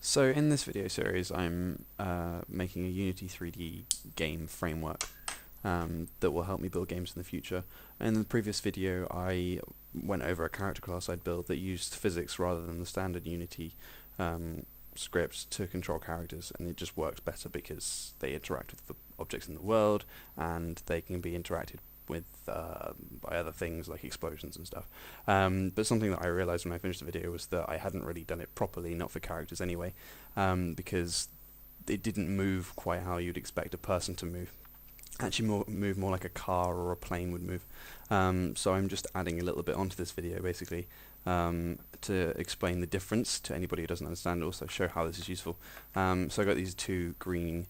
So in this video series, I'm making a Unity3D game framework that will help me build games in the future. In the previous video, I went over a character class I'd built that used physics rather than the standard Unity scripts to control characters, and it just works better because they interact with the objects in the world, and they can be interacted with by other things like explosions and stuff. But something that I realized when I finished the video was that I hadn't really done it properly, not for characters anyway, because it didn't move quite how you'd expect a person to move. Actually move more like a car or a plane would move. So I'm just adding a little bit onto this video basically to explain the difference to anybody who doesn't understand, also show how this is useful. So I got these two green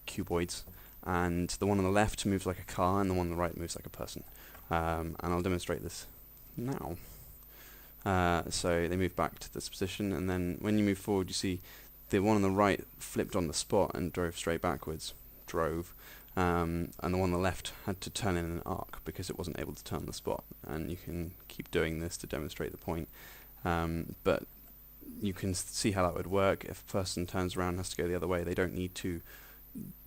cuboids, and the one on the left moves like a car and the one on the right moves like a person. And I'll demonstrate this now. So they move back to this position, and then when you move forward you see the one on the right flipped on the spot and drove straight backwards. And the one on the left had to turn in an arc because it wasn't able to turn the spot, and you can keep doing this to demonstrate the point. But you can see how that would work. If a person turns around and has to go the other way, they don't need to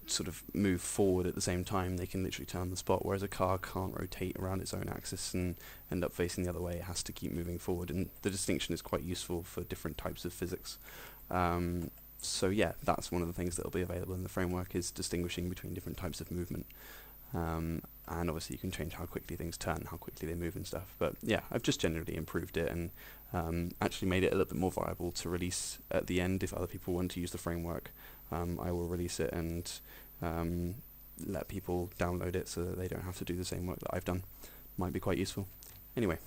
sort of move forward at the same time. They can literally turn the spot, whereas a car can't rotate around its own axis and end up facing the other way. It has to keep moving forward, and the distinction is quite useful for different types of physics. So yeah, that's one of the things that will be available in the framework, is distinguishing between different types of movement. And obviously you can change how quickly things turn, how quickly they move and stuff. But yeah, I've just generally improved it and actually made it a little bit more viable to release at the end. If other people want to use the framework, I will release it and let people download it so that they don't have to do the same work that I've done. Might be quite useful. Anyway,